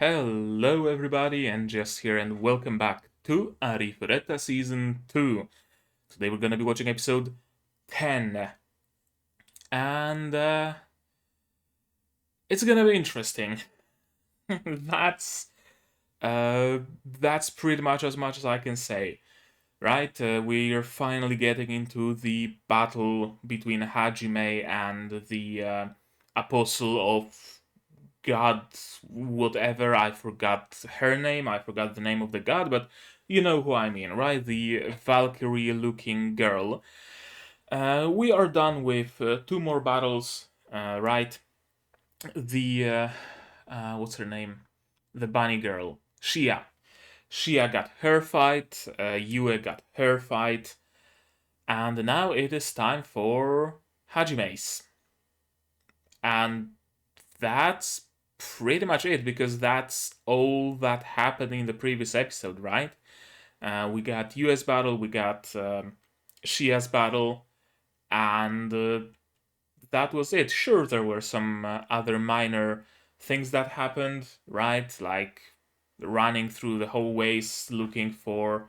Hello everybody, and Jess here, and welcome back to Arifureta Season 2. Today we're gonna be watching episode 10. And, it's gonna be interesting. that's, that's pretty much as I can say. Right? We are finally getting into the battle between Hajime and the Apostle of God, whatever. I forgot her name, I forgot the name of the god, but you know who I mean, right? The Valkyrie looking girl. We are done with two more battles, right? The, what's her name? The bunny girl, Shia. Shia got her fight, Yue got her fight, and now it is time for Hajime's. And that's pretty much it, because that's all that happened in the previous episode, right? We got US battle, we got Shia's battle, and that was it. Sure, there were some other minor things that happened, right? Like running through the hallways looking for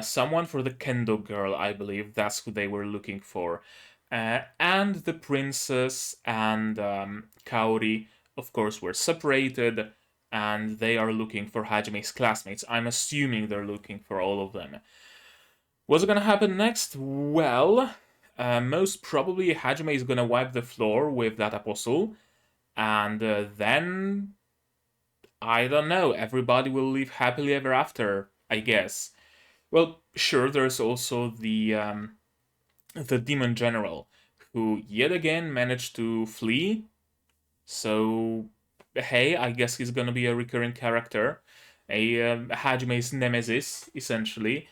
someone for the Kendo girl, I believe. That's who they were looking for. And the princess and Kaori, of course, were separated, and they are looking for Hajime's classmates. I'm assuming they're looking for all of them. What's gonna happen next? Well, most probably Hajime is gonna wipe the floor with that apostle, and then I don't know. Everybody will live happily ever after, I guess. Well, sure. There's also the demon general, who yet again managed to flee. So, hey, I guess he's gonna be a recurring character, a Hajime's nemesis, essentially.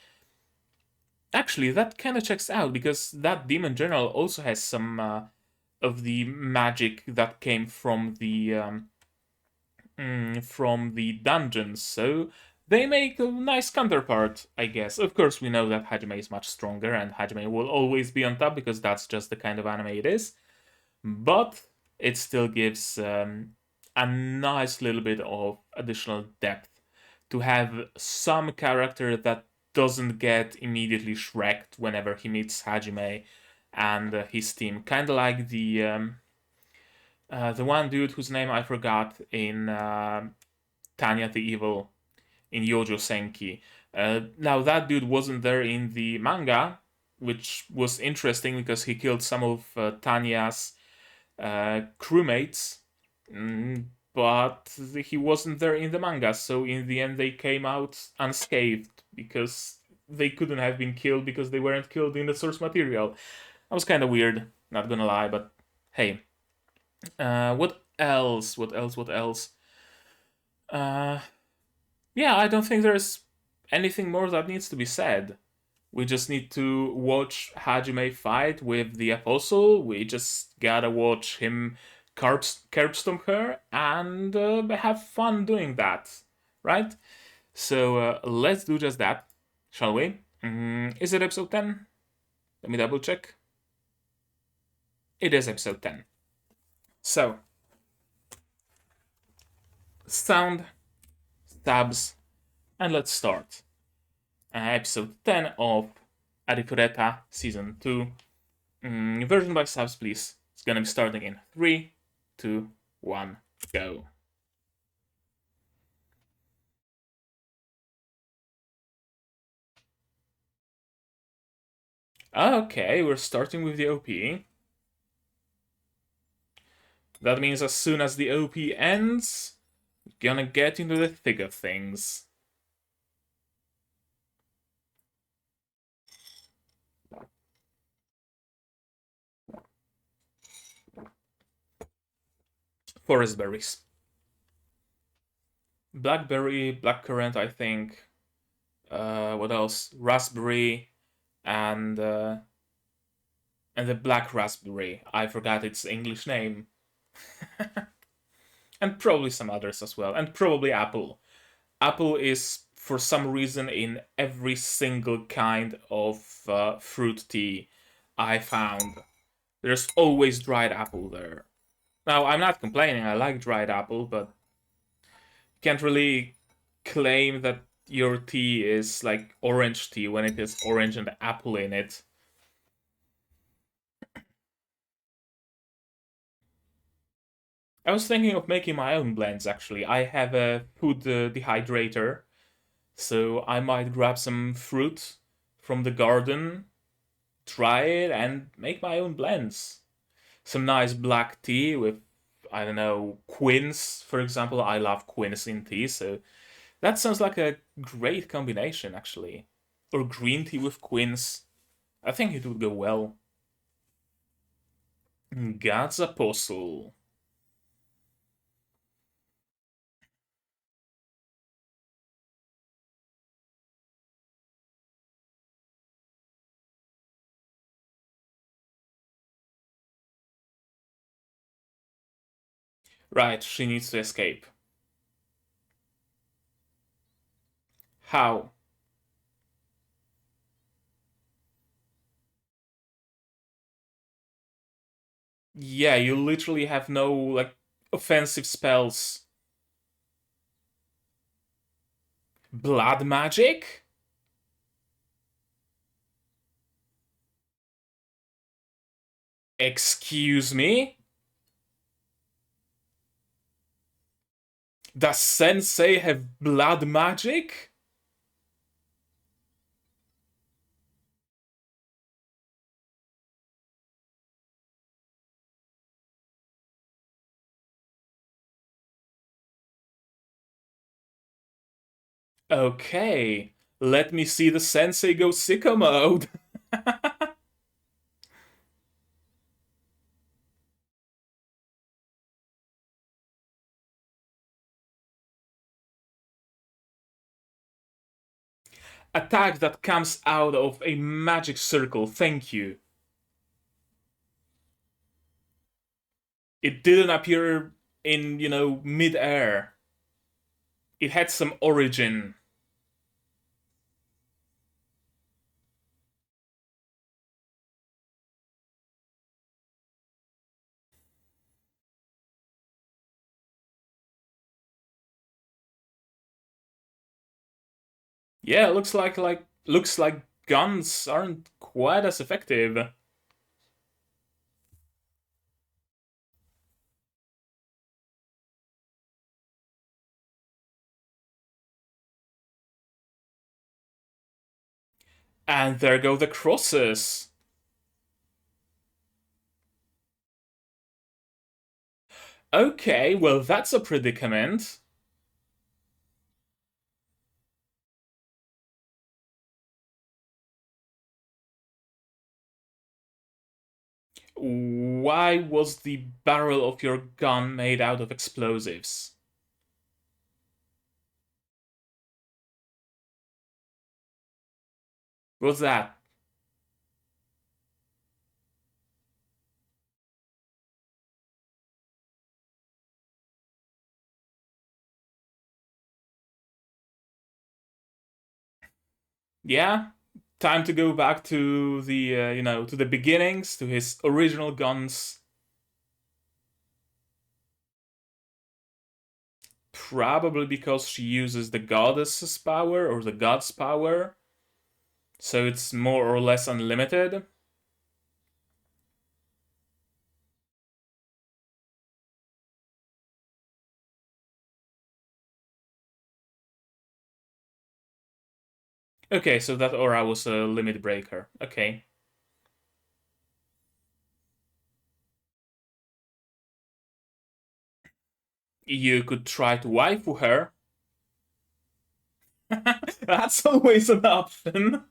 Actually, that kind of checks out, because that demon general also has some of the magic that came from the dungeons. So they make a nice counterpart, I guess. Of course, we know that Hajime is much stronger, and Hajime will always be on top, because that's just the kind of anime it is. But it still gives a nice little bit of additional depth to have some character that doesn't get immediately shreked whenever he meets Hajime and his team. Kind of like the one dude whose name I forgot in Tanya the Evil in Yojo Senki. Now, that dude wasn't there in the manga, which was interesting because he killed some of Tanya's crewmates, but he wasn't there in the manga, so in the end they came out unscathed, because they couldn't have been killed because they weren't killed in the source material. That was kind of weird, not gonna lie, but hey. What else? What else? What else? Yeah, I don't think there's anything more that needs to be said. We just need to watch Hajime fight with the Apostle. We just gotta watch him curb stomp her and have fun doing that, right? So let's do just that, shall we? Is it episode 10? Let me double check. It is episode 10. So, sound, stabs, and let's start. Episode 10 of Arifureta Season 2. Version by subs, please. It's gonna be starting in 3, 2, 1, go. Okay, we're starting with the OP. That means as soon as the OP ends, we're gonna get into the thick of things. Forest berries. Blackberry, blackcurrant, I think. What else? Raspberry, and the black raspberry. I forgot its English name. And probably some others as well. And probably apple. Apple is, for some reason, in every single kind of fruit tea I found. There's always dried apple there. Now, I'm not complaining, I like dried apple, but can't really claim that your tea is like orange tea when it is orange and apple in it. I was thinking of making my own blends actually. I have a food dehydrator, so I might grab some fruit from the garden, dry it, and make my own blends. Some nice black tea with, I don't know, quince, for example. I love quince in tea, so that sounds like a great combination actually. Or green tea with quince. I think it would go well. God's apostle. Right, she needs to escape. How? Yeah, you literally have no, like, offensive spells. Blood magic? Excuse me? Does Sensei have blood magic? Okay, let me see the Sensei go sicko mode. Attack that comes out of a magic circle, thank you. It didn't appear in, mid-air. It had some origin. Yeah, looks like guns aren't quite as effective. And there go the crosses. Okay, well that's a predicament. Why was the barrel of your gun made out of explosives? What's that? Yeah, time to go back to the to the beginnings, to his original guns. Probably because she uses the goddess's power or the god's power, so it's more or less unlimited. Okay, so that aura was a limit breaker. Okay. You could try to waifu her. That's always an option.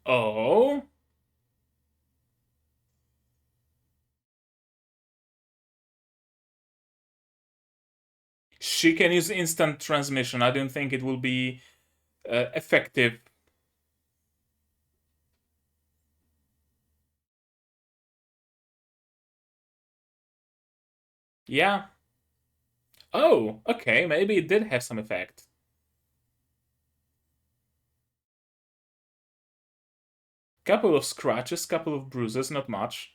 Oh? She can use instant transmission. I don't think it will be effective. Yeah. Oh, okay, maybe it did have some effect. Couple of scratches, couple of bruises, not much.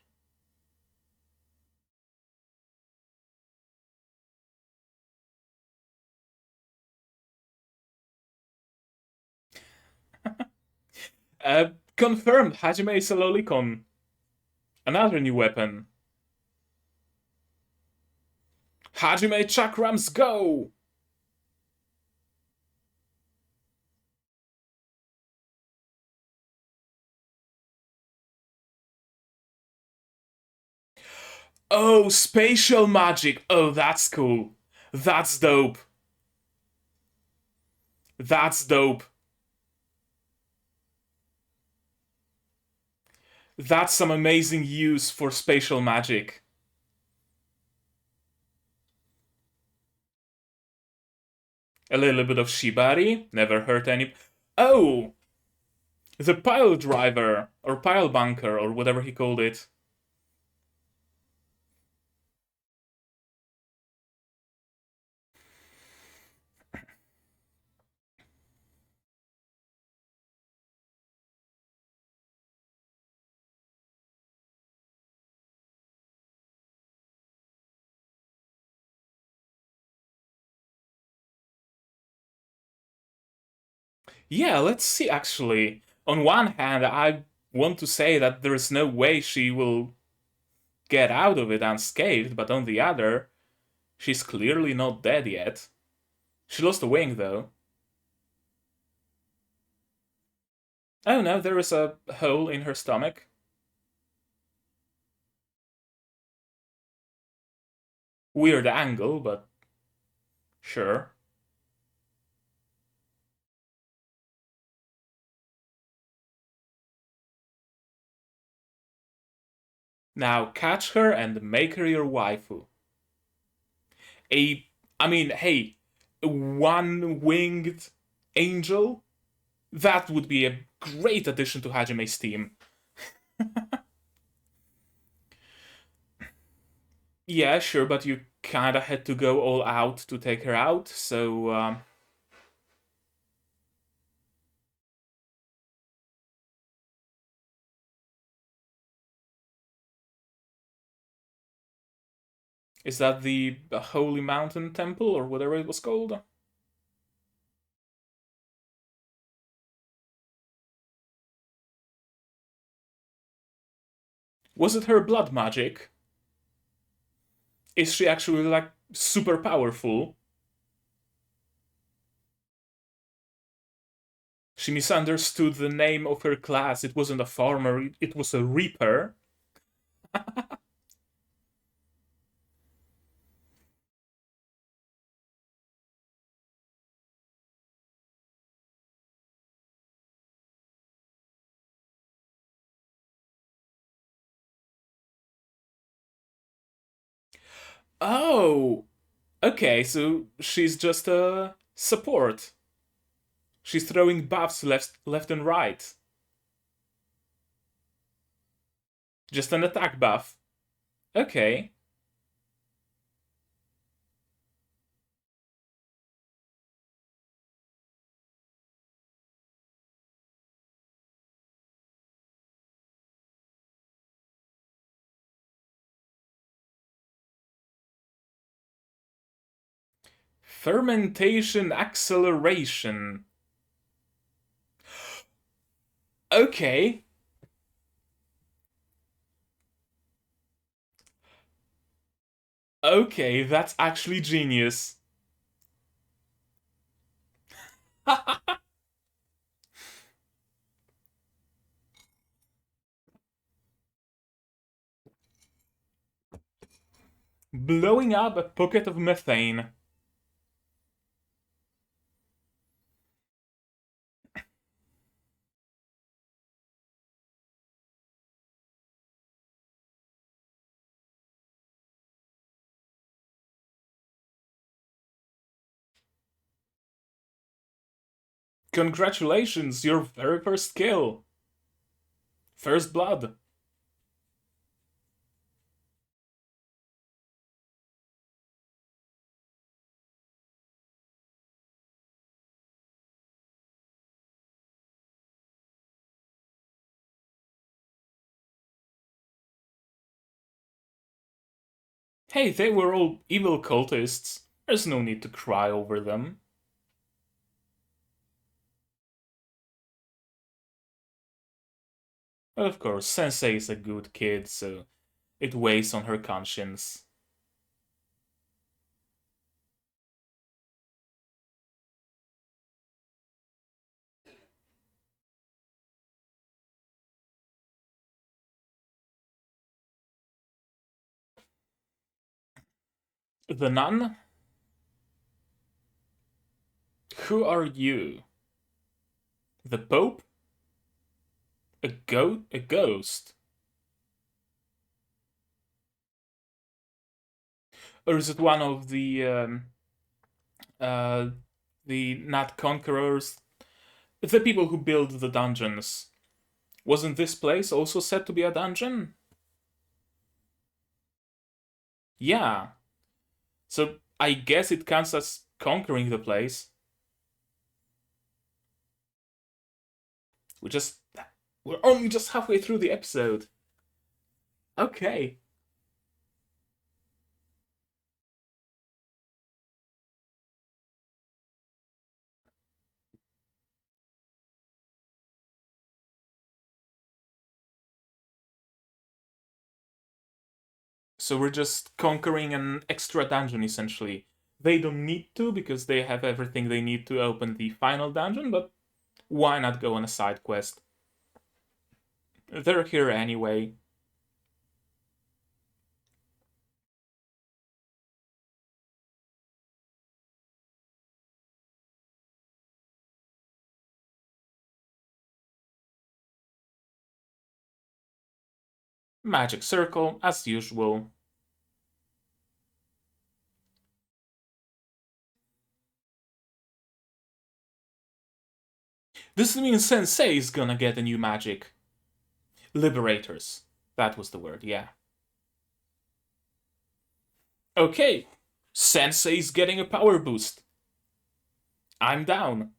Confirmed, Hajime is a lolicon. Another new weapon. Hajime Chakrams, go! Oh, spatial magic. Oh, that's cool. That's dope. That's dope. That's some amazing use for spatial magic. A little bit of shibari, never hurt any. Oh, the pile driver, or pile bunker, or whatever he called it. Yeah, let's see actually. On one hand, I want to say that there is no way she will get out of it unscathed, but on the other, she's clearly not dead yet. She lost a wing, though. Oh no, there is a hole in her stomach. Weird angle, but sure. Now catch her and make her your waifu. A, I mean, hey, a one-winged angel? That would be a great addition to Hajime's team. Yeah, sure, but you kinda had to go all out to take her out, so is that the Holy Mountain Temple or whatever it was called? Was it her blood magic? Is she actually like super powerful? She misunderstood the name of her class. It wasn't a farmer, it was a reaper. Oh, okay, so she's just a support. She's throwing buffs left and right. Just an attack buff. Okay. Fermentation acceleration. Okay. Okay, that's actually genius. Blowing up a pocket of methane. Congratulations, your very first kill. First blood. Hey, they were all evil cultists. There's no need to cry over them. But of course, Sensei is a good kid, so it weighs on her conscience. The nun? Who are you? The Pope? A ghost? Or is it one of uh, the not conquerors? The people who build the dungeons. Wasn't this place also said to be a dungeon? Yeah. So I guess it counts as conquering the place. We just we're only just halfway through the episode. Okay. So we're just conquering an extra dungeon essentially. They don't need to because they have everything they need to open the final dungeon, but why not go on a side quest? They're here anyway. Magic circle, as usual. This means Sensei is gonna get a new magic. Liberators. That was the word, yeah. Okay. Sensei's getting a power boost. I'm down.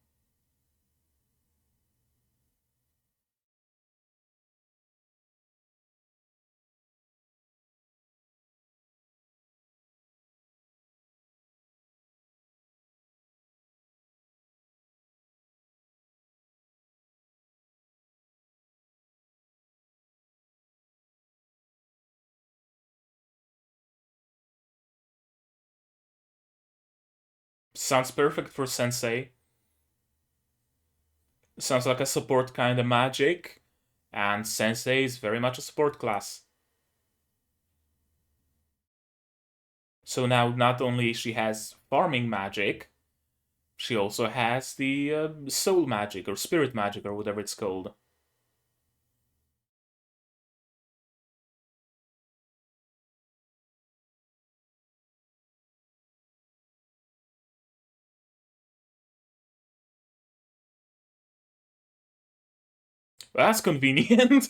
Sounds perfect for Sensei. Sounds like a support kind of magic, and Sensei is very much a support class. So now not only she has farming magic, she also has the soul magic or spirit magic or whatever it's called. That's convenient.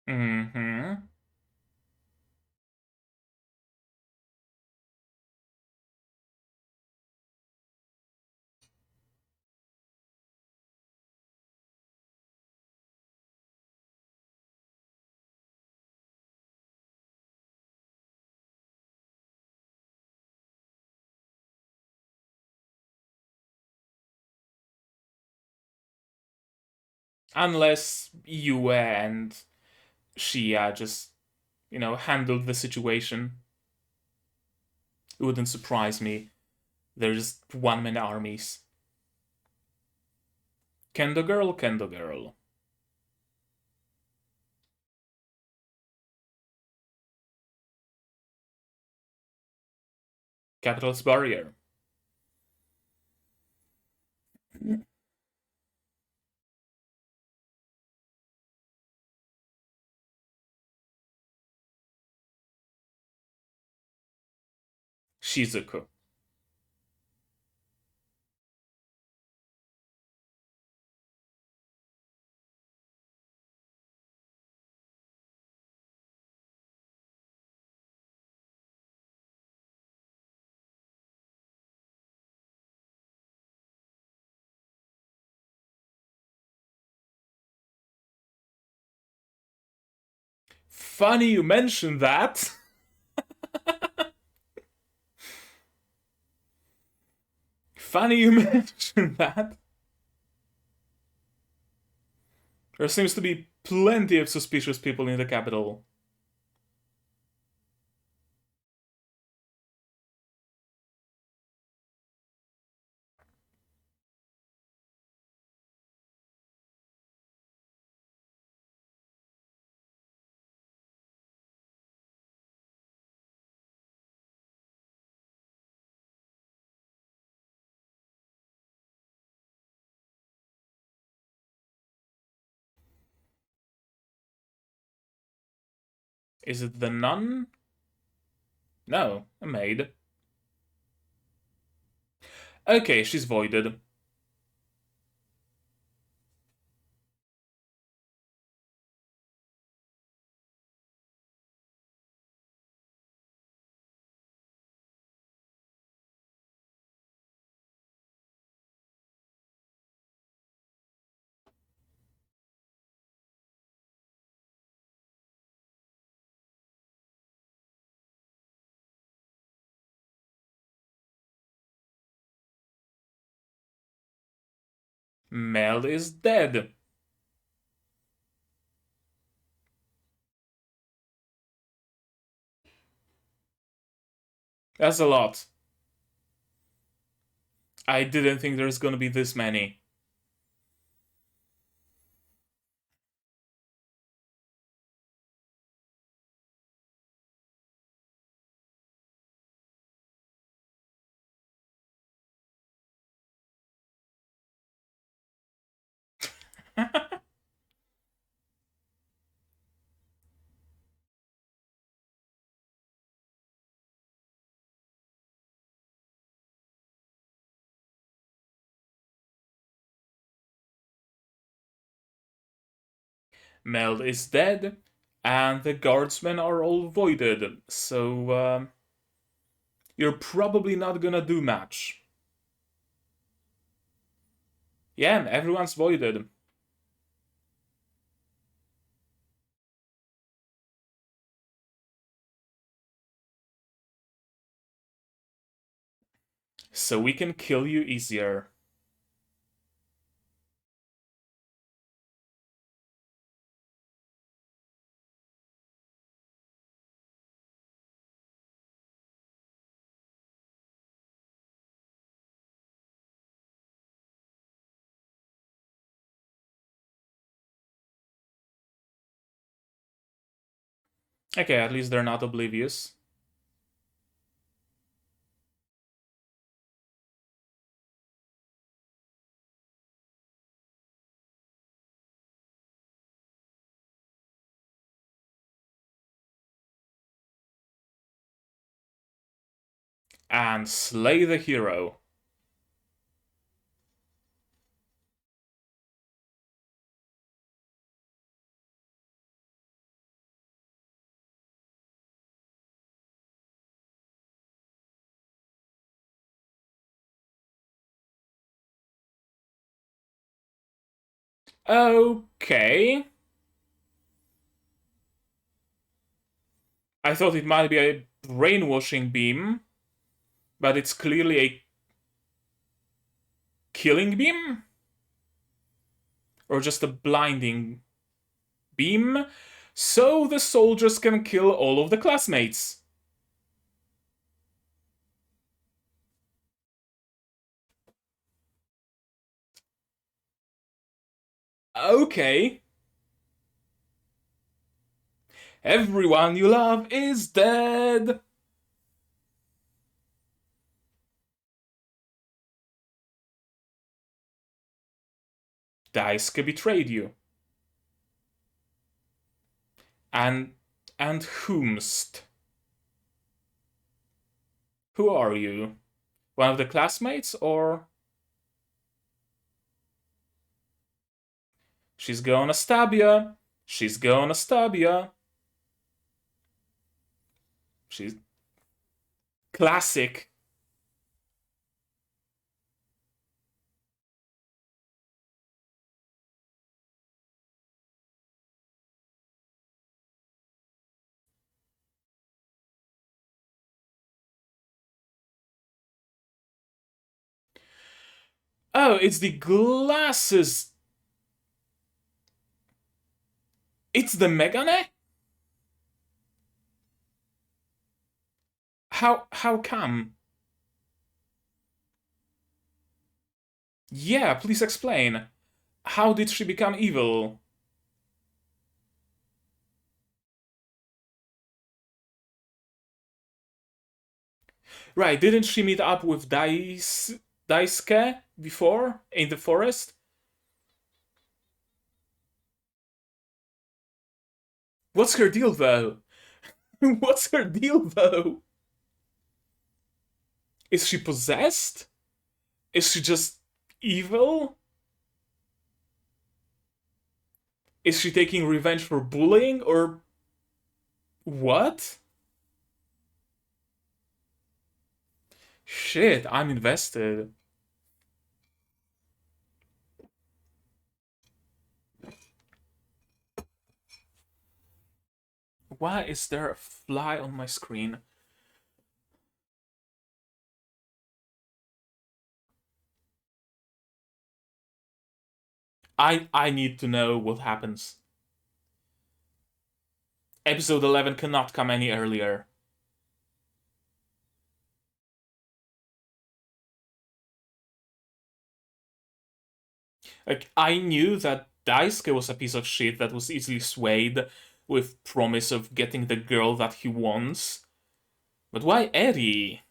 Mm-hmm. Unless Yue and Shia just, handled the situation. It wouldn't surprise me. They're just one-man armies. Kendo girl, Kendo girl. Capital's barrier. Shizuku. Funny you mentioned that. Funny you mentioned that. There seems to be plenty of suspicious people in the capital. Is it the nun? No, a maid. Okay, she's voided. Mel is dead. That's a lot. I didn't think there's gonna be this many. Mel is dead, and the guardsmen are all voided, so you're probably not gonna do much. Yeah, everyone's voided. So we can kill you easier. Okay, at least they're not oblivious. And slay the hero. Okay. I thought it might be a brainwashing beam, but it's clearly a killing beam? Or just a blinding beam? So the soldiers can kill all of the classmates. Okay. Everyone you love is dead. Daisuke betrayed you. And whomst? Who are you? One of the classmates, or she's gonna stab ya? She's gonna stab ya. She's classic. Oh, it's the glasses. It's the Megane? How come? Yeah, please explain. How did she become evil? Right, didn't she meet up with Daisuke before in the forest? What's her deal though? What's her deal though? Is she possessed? Is she just evil? Is she taking revenge for bullying or what? Shit, I'm invested. Why is there a fly on my screen? I need to know what happens. Episode 11 cannot come any earlier. Like, I knew that Daisuke was a piece of shit that was easily swayed with promise of getting the girl that he wants. But why Eri?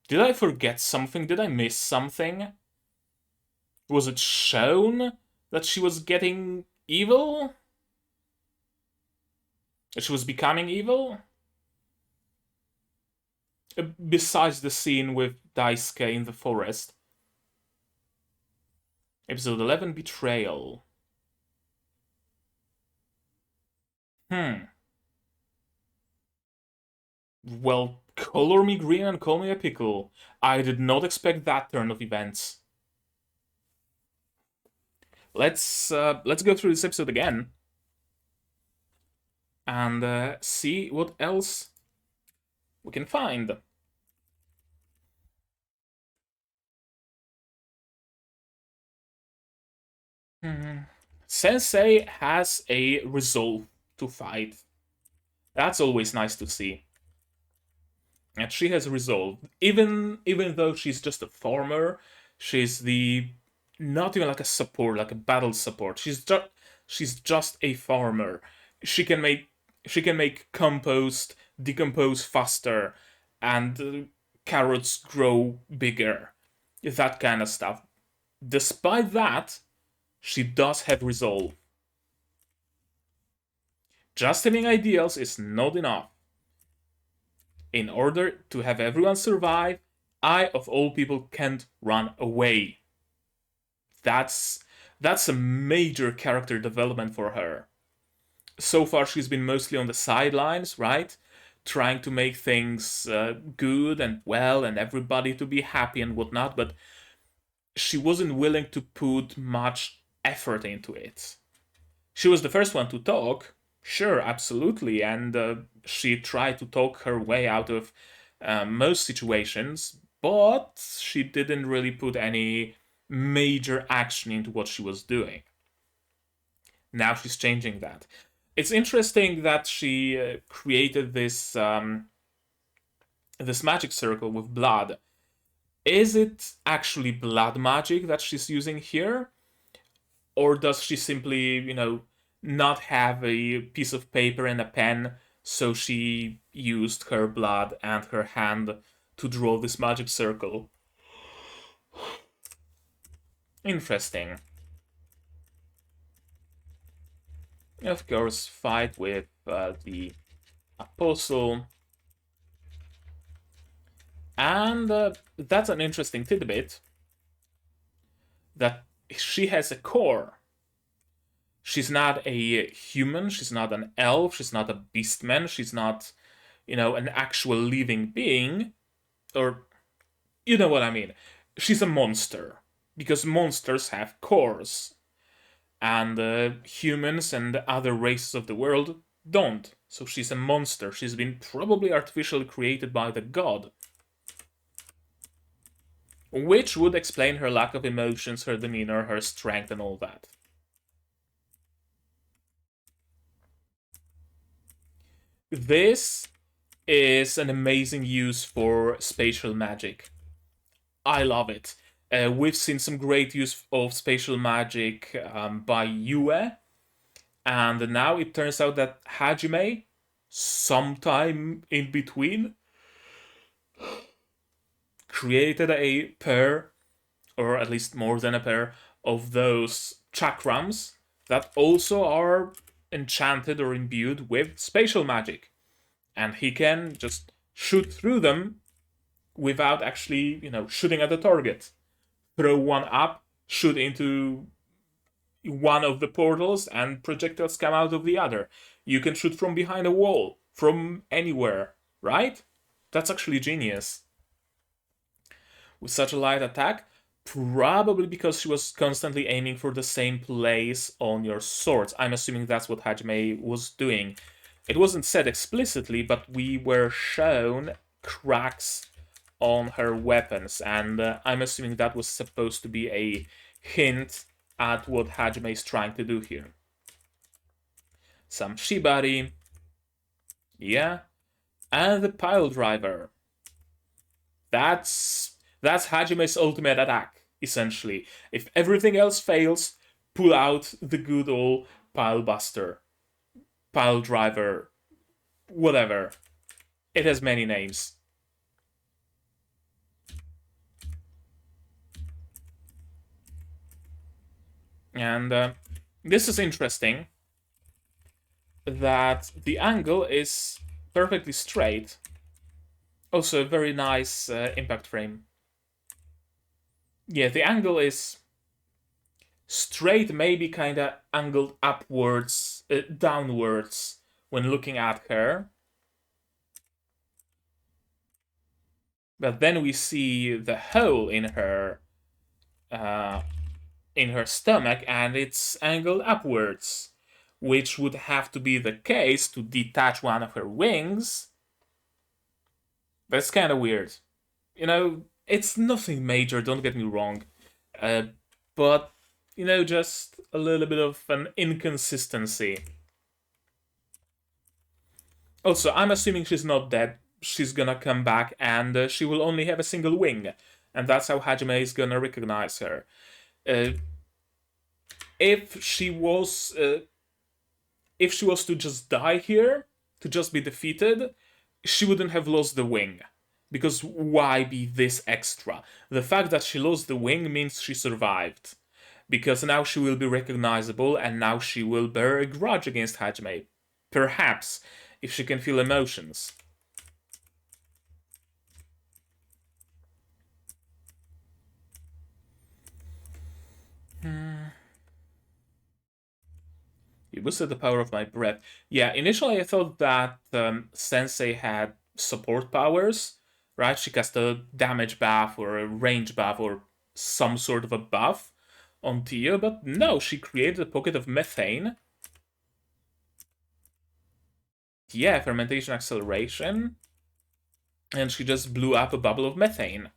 Did I forget something? Did I miss something? Was it shown that she was getting evil? That she was becoming evil? Besides the scene with Daisuke in the forest. Episode 11, Betrayal. Hmm. Well, color me green and call me a pickle. I did not expect that turn of events. Let's go through this episode again and see what else we can find. Sensei has a resolve to fight. That's always nice to see. And she has resolve. Even though she's just a farmer, she's the not even like a support, like a battle support. She's just a farmer. She can make she can make compost decompose faster, and carrots grow bigger. That kind of stuff. Despite that, she does have resolve. Just having ideals is not enough. In order to have everyone survive, I, of all people, can't run away. That's that's a major character development for her. So far, she's been mostly on the sidelines, right? Trying to make things good and well and everybody to be happy and whatnot, but she wasn't willing to put much effort into it. She was the first one to talk, sure, absolutely, and she tried to talk her way out of most situations, but she didn't really put any major action into what she was doing. Now she's changing that. It's interesting that she created this magic circle with blood. Is it actually blood magic that she's using here? Or does she simply, not have a piece of paper and a pen, so she used her blood and her hand to draw this magic circle? Interesting. Of course, fight with the apostle. And that's an interesting tidbit that she has a core. She's not a human, she's not an elf, she's not a beastman, she's not, an actual living being, or you know what I mean. She's a monster, because monsters have cores, and humans and other races of the world don't. So she's a monster. She's been probably artificially created by the god. Which would explain her lack of emotions, her demeanor, her strength, and all that. This is an amazing use for spatial magic. I love it. We've seen some great use of spatial magic by Yue, and now it turns out that Hajime, sometime in between, created a pair, or at least more than a pair, of those chakrams that also are enchanted or imbued with spatial magic. And he can just shoot through them without actually, shooting at the target. Throw one up, shoot into one of the portals, and projectiles come out of the other. You can shoot from behind a wall, from anywhere, right? That's actually genius. With such a light attack, probably because she was constantly aiming for the same place on your swords. I'm assuming that's what Hajime was doing. It wasn't said explicitly, but we were shown cracks on her weapons, and I'm assuming that was supposed to be a hint at what Hajime is trying to do here. Some shibari, yeah, and the pile driver. That's Hajime's ultimate attack, essentially. If everything else fails, pull out the good old pile buster, pile driver, whatever. It has many names. And this is interesting, that the angle is perfectly straight. Also, a very nice impact frame. Yeah, the angle is straight, maybe kind of angled upwards, downwards when looking at her. But then we see the hole in her stomach, and it's angled upwards, which would have to be the case to detach one of her wings. That's kind of weird. It's nothing major, don't get me wrong. But, just a little bit of an inconsistency. Also, I'm assuming she's not dead. She's gonna come back, and she will only have a single wing. And that's how Hajime is gonna recognize her. If she was to just die here, to just be defeated, she wouldn't have lost the wing. Because why be this extra? The fact that she lost the wing means she survived. Because now she will be recognizable, and now she will bear a grudge against Hajime. Perhaps, if she can feel emotions. You boosted the power of my breath. Yeah, initially I thought that Sensei had support powers, right? She cast a damage buff or a range buff or some sort of a buff on Tio, but no, she created a pocket of methane. Yeah, fermentation acceleration. And she just blew up a bubble of methane.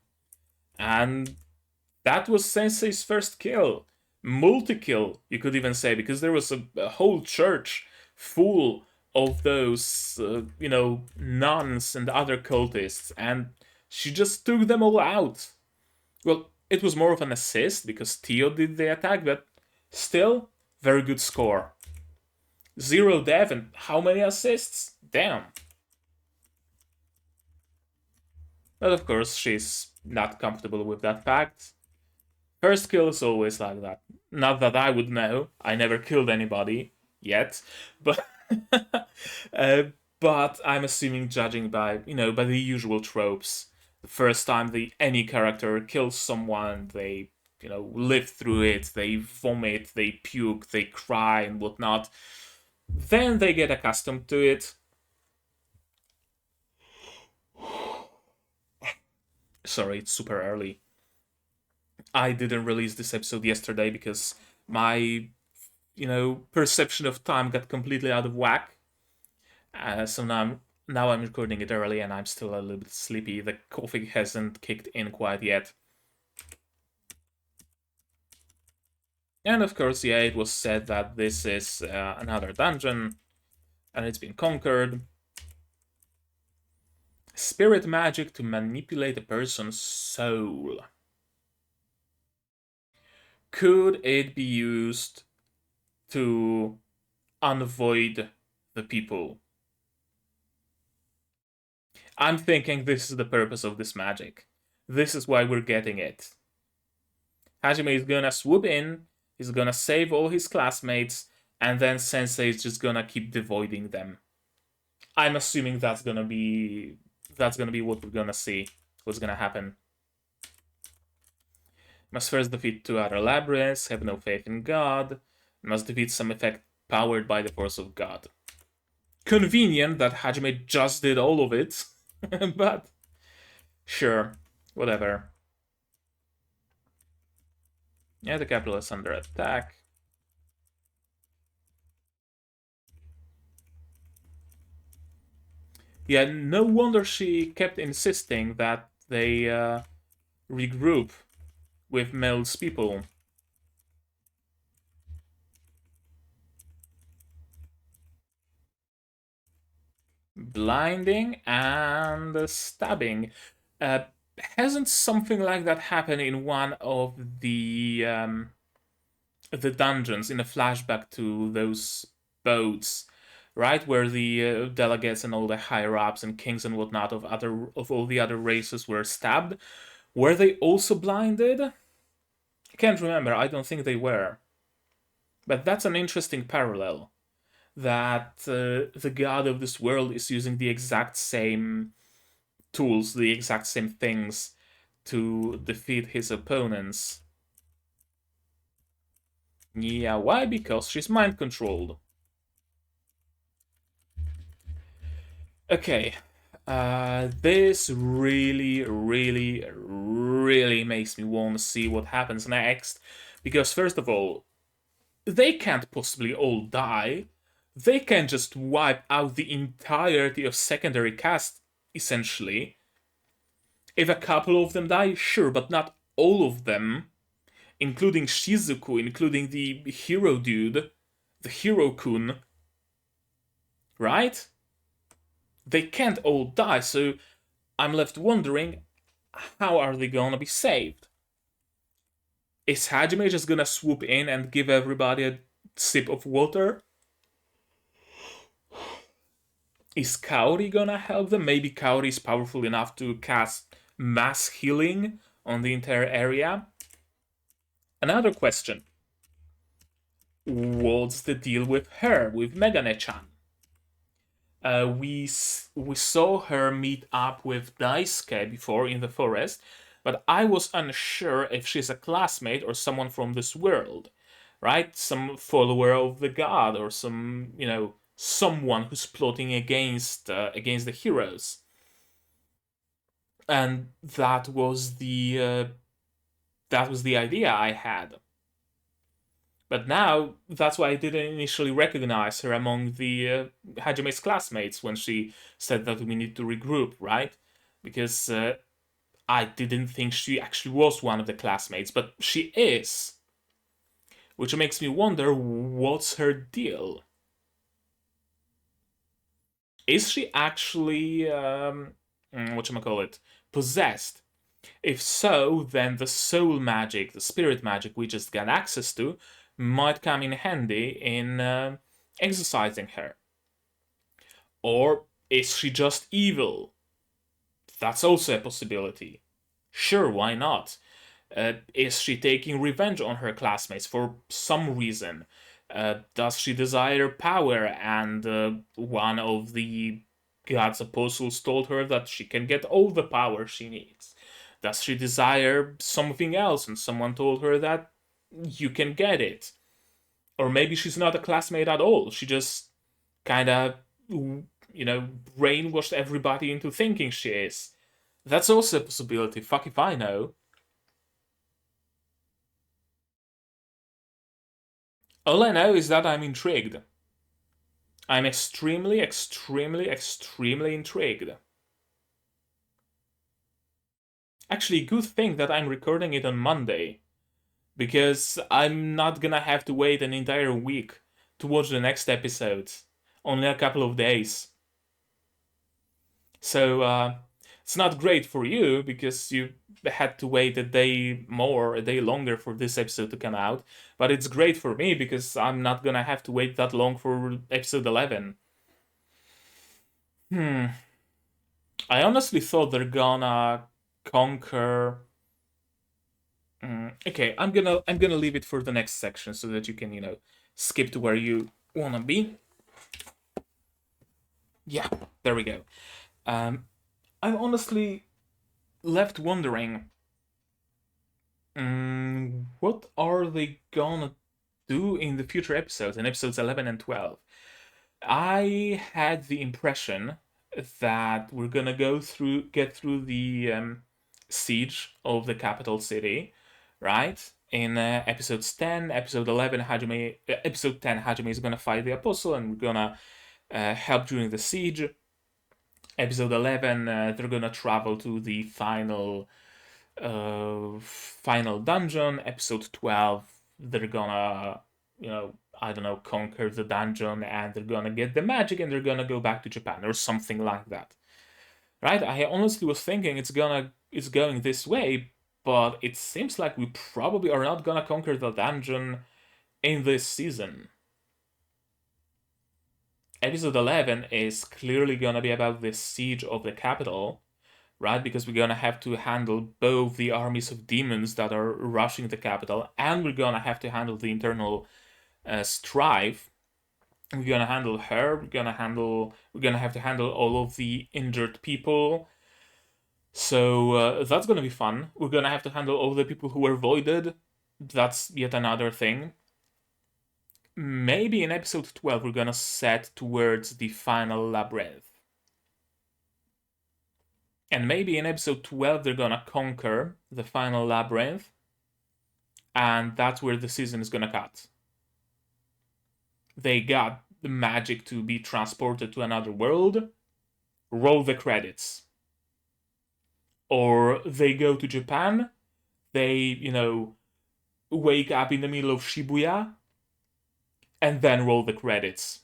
And that was Sensei's first kill. Multi-kill, you could even say, because there was a whole church full of those, nuns and other cultists, and she just took them all out. Well, it was more of an assist because Tio did the attack, but still, very good score. 0 death and how many assists? Damn. But of course, she's not comfortable with that fact. First kill is always like that. Not that I would know. I never killed anybody yet, but but I'm assuming, judging by by the usual tropes, the first time any character kills someone, they live through it, they vomit, they puke, they cry and whatnot. Then they get accustomed to it. Sorry, it's super early. I didn't release this episode yesterday because my perception of time got completely out of whack. So now I'm recording it early and I'm still a little bit sleepy. The coffee hasn't kicked in quite yet. And of course, yeah, it was said that this is another dungeon and it's been conquered. Spirit magic to manipulate a person's soul. Could it be used to unvoid the people? I'm thinking this is the purpose of this magic. This is why we're getting it. Hajime is gonna swoop in, he's gonna save all his classmates, and then Sensei is just gonna keep devoiding them. I'm assuming that's gonna be what we're gonna see. What's gonna happen. Must first defeat 2 other labyrinths, have no faith in God, must defeat some effect powered by the force of God. Convenient that Hajime just did all of it, but sure, whatever. Yeah, the capital is under attack. Yeah, no wonder she kept insisting that they regroup with Mel's people. Blinding and stabbing. Hasn't something like that happened in one of the dungeons in a flashback to those boats, right, where the delegates and all the higher ups and kings and whatnot of all the other races were stabbed? Were they also blinded? I can't remember. I don't think they were. But that's an interesting parallel. That the god of this world is using the exact same tools, the exact same things to defeat his opponents. Yeah, why? Because she's mind controlled. Okay, this really, really, really makes me want to see what happens next. Because, first of all, they can't possibly all die. They can just wipe out the entirety of secondary cast, essentially. If a couple of them die, sure, but not all of them, including Shizuku, including the hero dude, the hero kun, right? They can't all die, so I'm left wondering, how are they gonna be saved? Is Hajime just gonna swoop in and give everybody a sip of water? Is Kaori gonna help them? Maybe Kaori is powerful enough to cast mass healing on the entire area. Another question. What's the deal with her, with Megane-chan? We saw her meet up with Daisuke before in the forest, but I was unsure if she's a classmate or someone from this world, right? Some follower of the god or someone who's plotting against the heroes. And that was the idea I had. But now, that's why I didn't initially recognize her among the Hajime's classmates when she said that we need to regroup, right? Because I didn't think she actually was one of the classmates, but she is. Which makes me wonder, what's her deal? Is she actually, whatchamacallit, possessed? If so, then the soul magic, the spirit magic we just got access to, might come in handy in exercising her. Or is she just evil? That's also a possibility. Sure, why not? Is she taking revenge on her classmates for some reason? Does she desire power and one of the god's apostles told her that she can get all the power she needs? Does she desire something else and someone told her that you can get it? Or maybe she's not a classmate at all. She just kind of, brainwashed everybody into thinking she is. That's also a possibility. Fuck if I know. All I know is that I'm intrigued. I'm extremely, extremely, extremely intrigued. Actually, good thing that I'm recording it on Monday, because I'm not gonna have to wait an entire week to watch the next episode. Only a couple of days. So it's not great for you because you had to wait a day more, a day longer for this episode to come out. But it's great for me because I'm not gonna have to wait that long for episode 11. I honestly thought they're gonna conquer. Okay, I'm gonna leave it for the next section so that you can skip to where you wanna be. Yeah, there we go. I'm honestly left wondering, what are they gonna do in the future episodes, in episodes 11 and 12? I had the impression that we're gonna get through the siege of the capital city, right? In episodes 10, episode 11, episode 10, Hajime is gonna fight the apostle, and we're gonna help during the siege. Episode 11, they're gonna travel to the final dungeon. Episode 12, they're gonna, I don't know, conquer the dungeon, and they're gonna get the magic, and they're gonna go back to Japan or something like that. Right? I honestly was thinking it's going this way, but it seems like we probably are not gonna conquer the dungeon in this season. Episode 11 is clearly gonna be about the siege of the capital, right? Because we're gonna have to handle both the armies of demons that are rushing the capital, and we're gonna have to handle the internal strife. We're gonna handle her. We're gonna have to handle all of the injured people. So that's gonna be fun. We're gonna have to handle all the people who were voided. That's yet another thing. Maybe in episode 12 we're gonna set towards the final labyrinth. And maybe in episode 12 they're gonna conquer the final labyrinth, and that's where the season is gonna cut. They got the magic to be transported to another world, roll the credits. Or they go to Japan, they, wake up in the middle of Shibuya, and then roll the credits.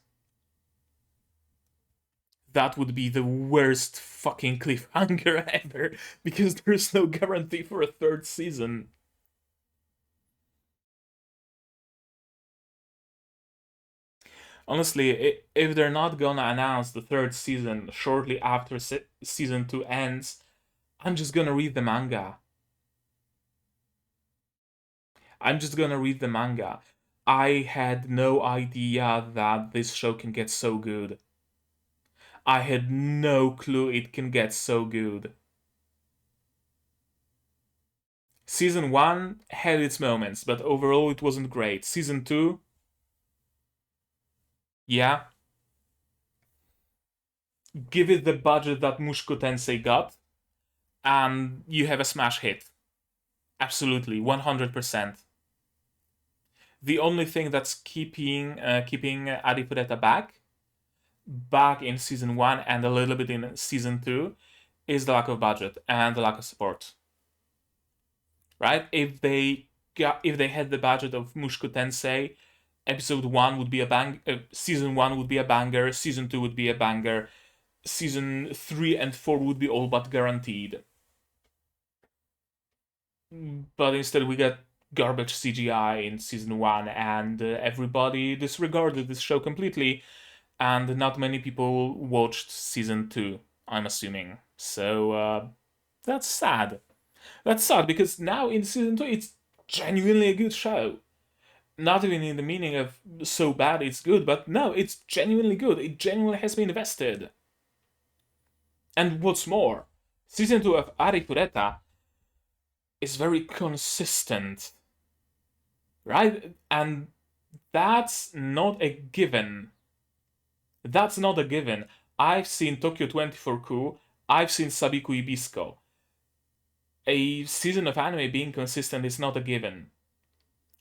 That would be the worst fucking cliffhanger ever, because there's no guarantee for a third season. Honestly, if they're not gonna announce the third season shortly after season 2 ends, I'm just gonna read the manga. I'm just gonna read the manga. I had no idea that this show can get so good. I had no clue it can get so good. Season 1 had its moments, but overall it wasn't great. Season 2, yeah. Give it the budget that Mushoku Tensei got, and you have a smash hit. Absolutely, 100%. The only thing that's keeping Arifureta back in season 1 and a little bit in season 2, is the lack of budget and the lack of support. Right? If they had the budget of Mushoku Tensei, episode 1 would be a bang. Season 1 would be a banger. Season 2 would be a banger. Season 3 and 4 would be all but guaranteed. But instead, we got garbage CGI in season 1, and everybody disregarded this show completely, and not many people watched season 2, I'm assuming. So that's sad. That's sad, because now in season 2 it's genuinely a good show. Not even in the meaning of so bad it's good, but no, it's genuinely good. It genuinely has me invested. And what's more, season 2 of Arifureta is very consistent, right? And that's not a given. That's not a given. I've seen Tokyo 24-ku, I've seen Sabiku Ibisco. A season of anime being consistent is not a given.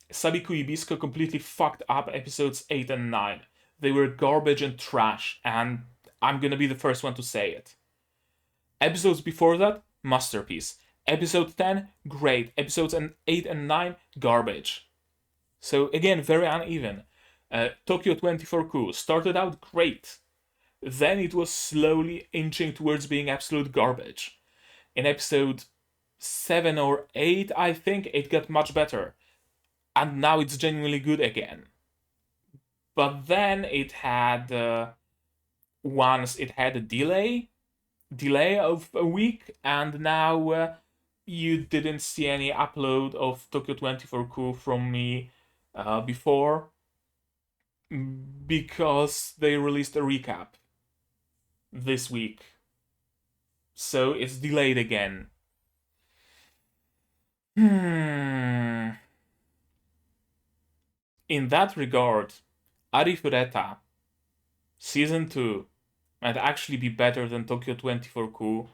Sabiku Ibisco completely fucked up episodes 8 and 9. They were garbage and trash, and I'm gonna be the first one to say it. Episodes before that, masterpiece. Episode 10, great. Episodes 8 and 9, garbage. So again, very uneven. Tokyo 24-ku started out great. Then it was slowly inching towards being absolute garbage. In episode 7 or 8, I think, it got much better. And now it's genuinely good again. But then it had, once it had a delay of a week, and now you didn't see any upload of Tokyo 24-ku from me before, because they released a recap this week. So it's delayed again. In that regard, Arifureta Season 2 might actually be better than Tokyo 24-ku,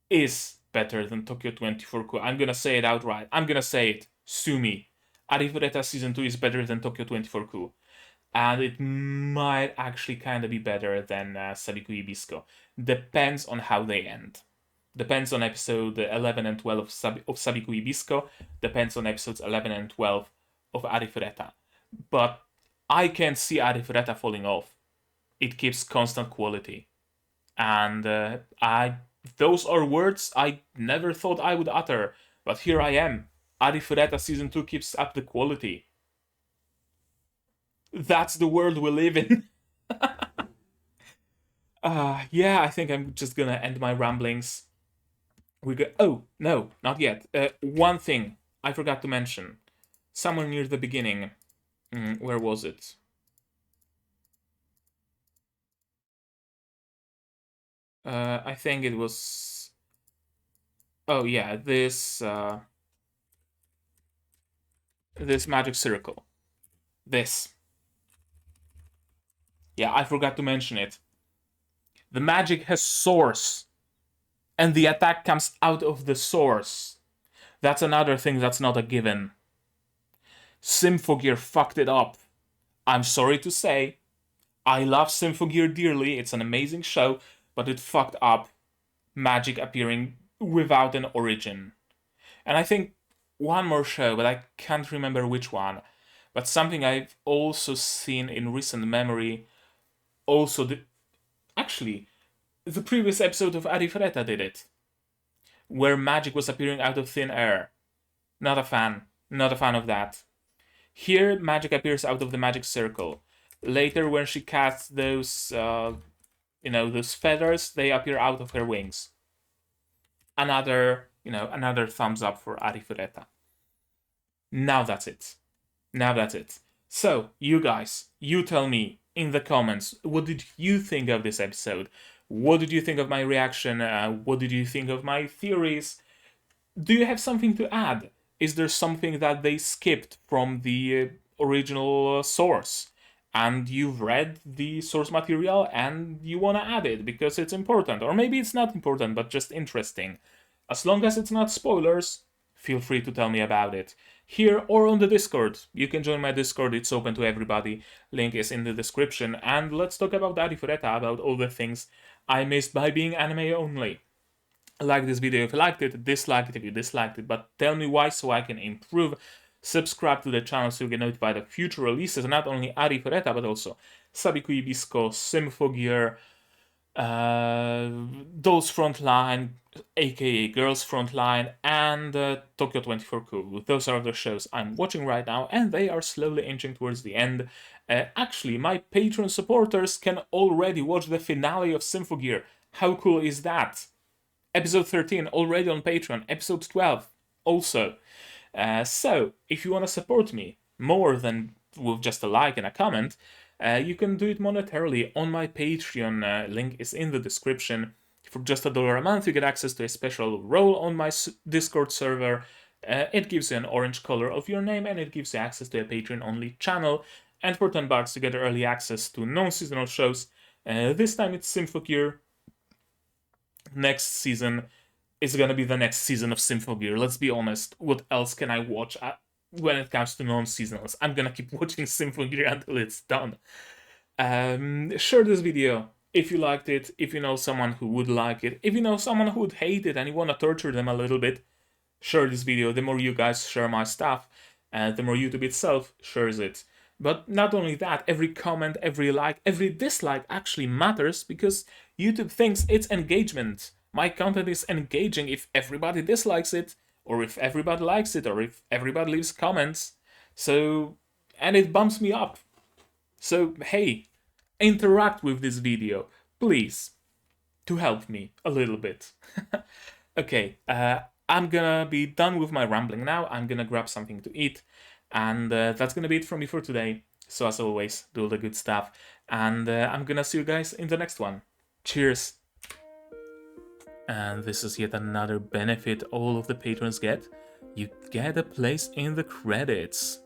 is better than Tokyo 24-ku. I'm gonna say it outright. I'm gonna say it. Sue me. Arifureta Season 2 is better than Tokyo 24-ku. And it might actually kind of be better than Sabiku Ibisco. Depends on how they end. Depends on episode 11 and 12 of Sabiku Ibisco. Depends on episodes 11 and 12 of Arifureta. But I can't see Arifureta falling off. It keeps constant quality. And those are words I never thought I would utter. But here I am. Arifureta Season 2 keeps up the quality. That's the world we live in. Yeah, I think I'm just gonna end my ramblings. Oh, no, not yet. One thing I forgot to mention. Somewhere near the beginning. Where was it? I think it was... Oh, yeah, this magic circle. This. Yeah, I forgot to mention it. The magic has source, and the attack comes out of the source. That's another thing that's not a given. Symphogear fucked it up. I'm sorry to say. I love Symphogear dearly, it's an amazing show, but it fucked up magic appearing without an origin. And I think one more show, but I can't remember which one, but something I've also seen in recent memory, actually, the previous episode of Arifureta did it, where magic was appearing out of thin air. Not a fan. Not a fan of that. Here, magic appears out of the magic circle. Later, when she casts those, those feathers, they appear out of her wings. Another thumbs up for Arifureta. Now that's it. So, you guys, you tell me in the comments, what did you think of this episode? What did you think of my reaction? What did you think of my theories? Do you have something to add? Is there something that they skipped from the original source? And you've read the source material and you want to add it because it's important. Or maybe it's not important, but just interesting. As long as it's not spoilers, feel free to tell me about it. Here or on the Discord. You can join my Discord, it's open to everybody. Link is in the description. And let's talk about Arifureta, about all the things I missed by being anime only. Like this video if you liked it, dislike it if you disliked it, but tell me why so I can improve. Subscribe to the channel so you get notified of future releases, not only Arifureta, but also Sabiku Ibisco, Symphogear, Dolls Frontline, aka Girls Frontline, and Tokyo 24-ku. Those are the shows I'm watching right now, and they are slowly inching towards the end. Actually, my Patreon supporters can already watch the finale of Symphogear. How cool is that? Episode 13 already on Patreon, episode 12 also. So, if you want to support me more than with just a like and a comment, you can do it monetarily on my Patreon. Link is in the description. For just $1 a month, you get access to a special role on my Discord server. It gives you an orange color of your name, and it gives you access to a Patreon-only channel. And for $10, you get early access to non-seasonal shows. This time it's Symphogear. Next season is gonna be the next season of Symphogear. Let's be honest. What else can I watch when it comes to non-seasonals? I'm gonna keep watching Symphogear until it's done. Share this video if you liked it, if you know someone who would like it, if you know someone who would hate it and you want to torture them a little bit, share this video. The more you guys share my stuff, the more YouTube itself shares it. But not only that, every comment, every like, every dislike actually matters because YouTube thinks it's engagement. My content is engaging if everybody dislikes it, or if everybody likes it, or if everybody leaves comments. So, and it bumps me up. So, hey, interact with this video, please, to help me a little bit. Okay, I'm gonna be done with my rambling now. I'm gonna grab something to eat, and that's gonna be it from me for today. So as always, do all the good stuff, and I'm gonna see you guys in the next one. Cheers! And this is yet another benefit all of the patrons get. You get a place in the credits.